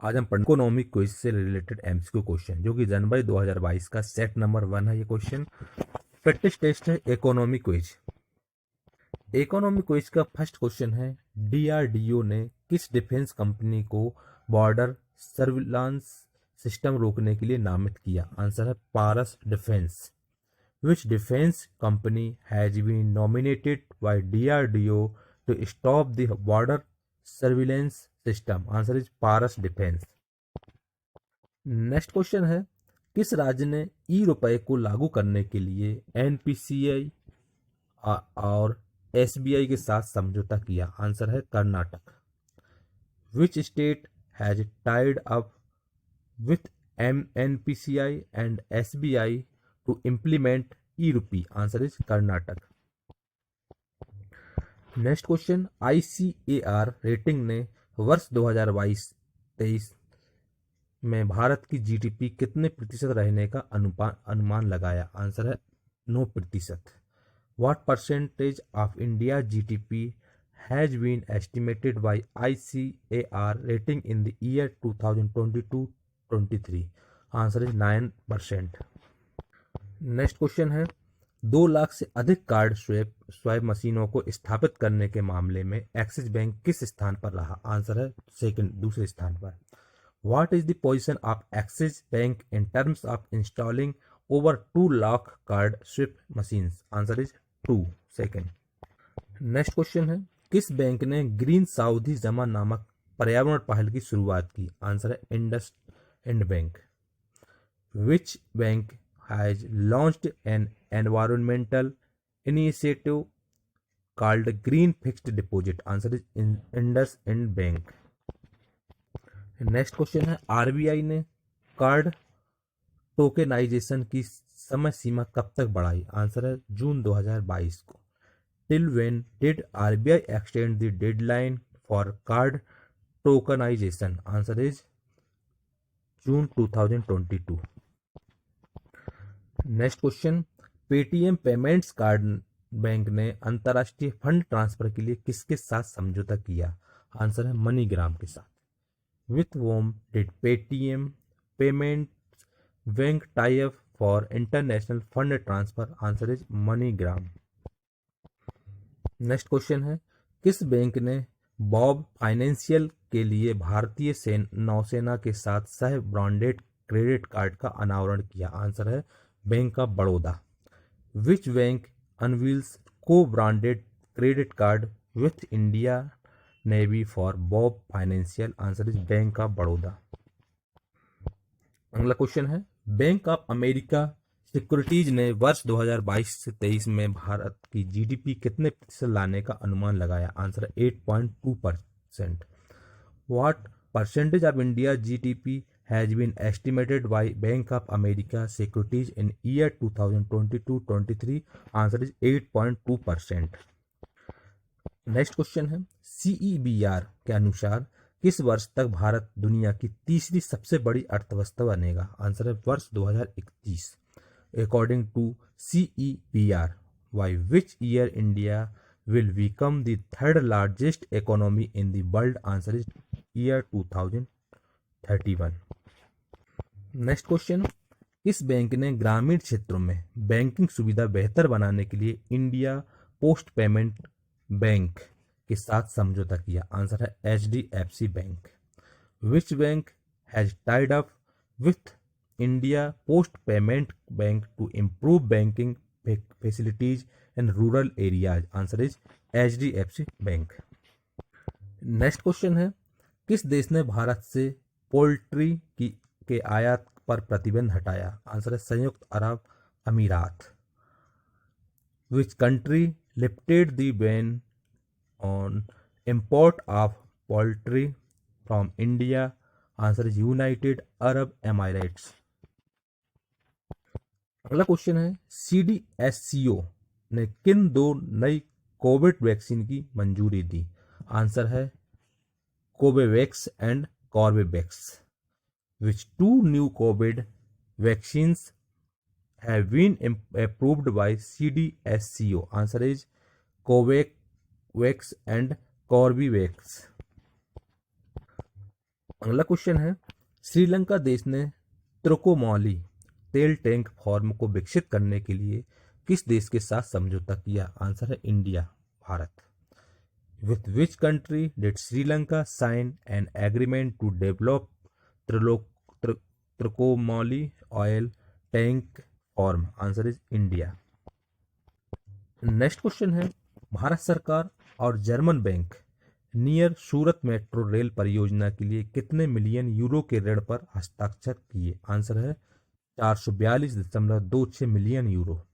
आज हम economic quiz से रिलेटेड एमसीक्यू क्वेश्चन जो कि जनवरी 2022 का सेट नंबर 1 है। ये क्वेश्चन प्रैक्टिस टेस्ट है इकोनॉमिक क्विज। इकोनॉमिक क्विज का फर्स्ट क्वेश्चन है, डीआरडीओ ने किस डिफेंस कंपनी को बॉर्डर सर्विलांस सिस्टम रोकने के लिए नामित किया? आंसर है पारस defence. Which defense company has been nominated by DRDO to stop the border surveillance system? Answer is Paras Defense. Next question है, किस राज्य ने ई रुपए को लागू करने के लिए एनपीसीआई और एसबीआई के साथ समझौता किया? आंसर है Karnataka. Which state has tied up with NPCI and SBI to implement e rupee? Answer is Karnataka. Next question, ICAR rating ने वर्ष 2022-23 में भारत की जीडीपी कितने प्रतिशत रहने का अनुमान लगाया? आंसर है 9%। What percentage of India GDP has been estimated by ICAR rating in the year 2022-23? Answer is 9%। Next question है, 2 लाख से अधिक कार्ड स्वाइप मशीनों को स्थापित करने के मामले में एक्सिस बैंक किस स्थान पर रहा? आंसर है दूसरे स्थान पर। What is the position of Axis bank in terms of installing over 2 lakh card swipe machines? Answer is 2 second. Next question है, किस बैंक ने ग्रीन साउदी जमा नामक पर्यावरण पहल की शुरुआत की? आंसर है IndusInd bank. Which bank has launched an environmental initiative called Green Fixed Deposit? Answer is IndusInd Bank. Next question है, आरबीआई ने कार्ड टोकेनाइजेशन की समय सीमा कब तक बढ़ाई? आंसर है जून 2022 को। Till when did RBI extend the deadline for card tokenization? Answer is June 2022। Next question, Paytm payments card bank ने अंतर्राष्ट्रीय फंड ट्रांसफर के लिए किसके साथ समझौता किया? आंसर है मनीग्राम के साथ। With whom did Paytm payments bank tie up for international fund transfer? Answer is MoneyGram. Next question है, किस बैंक ने बॉब फाइनेंशियल के लिए भारतीय नौसेना के साथ सह ब्रांडेड क्रेडिट कार्ड का अनावरण किया? आंसर है bank of Baroda. Which bank unveils co branded credit card with India navy for BoB financial? Answer is bank of Baroda. अगला क्वेश्चन है, बैंक ऑफ अमेरिका सिक्योरिटीज ने वर्ष 2022 से 23 में भारत की जीडीपी कितने प्रतिशत लाने का अनुमान लगाया? आंसर है 8.2%। What percentage of India GDP has been estimated by Bank of America Securities in year 2022-23? Answer is 8.2%. Next question है, सीईबीआर के अनुसार किस वर्ष तक भारत दुनिया की तीसरी सबसे बड़ी अर्थव्यवस्था बनेगा? आंसर है वर्ष 2031। According to CEBR, by which year India will become the third largest economy in the world? Answer is year 2031। Next question, किस बैंक ने ग्रामीण क्षेत्रों में बैंकिंग सुविधा बेहतर बनाने के लिए इंडिया पोस्ट पेमेंट बैंक के साथ समझौता किया? आंसर है HDFC bank. Which bank has tied up with India post payment bank to improve banking facilities in rural areas? Answer is HDFC bank. Next question है, किस देश ने भारत से पोल्ट्री के आयात पर प्रतिबंध हटाया? आंसर है संयुक्त अरब अमीरात। Which country lifted the ban on import of poultry from India? Answer is United Arab Emirates. अगला क्वेश्चन है, सीडीएससीओ ने किन 2 नई कोविड वैक्सीन की मंजूरी दी? आंसर है Covovax and Corbevax. Which 2 new COVID vaccines have been approved by CDSCO? Answer is Covax and Corbevax. अगला question है, श्रीलंका देश ने त्रिकोमाली तेल टैंक फॉर्म को विकसित करने के लिए किस देश के साथ समझौता किया? आंसर है India, Bharat. With which country did Sri Lanka sign an agreement to develop Trincomalee oil tank farm? Answer is India. Next question है, भारत सरकार और German bank near Surat metro rail परियोजना के लिए कितने मिलियन यूरो के ऋण पर हस्ताक्षर किए? आंसर है 442.26 million euro.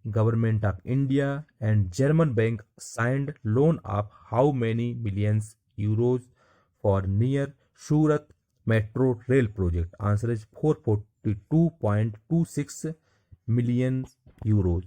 Government of India and German bank signed loan of how many millions euros for near Surat metro rail project? Answer is 442.26 million euros.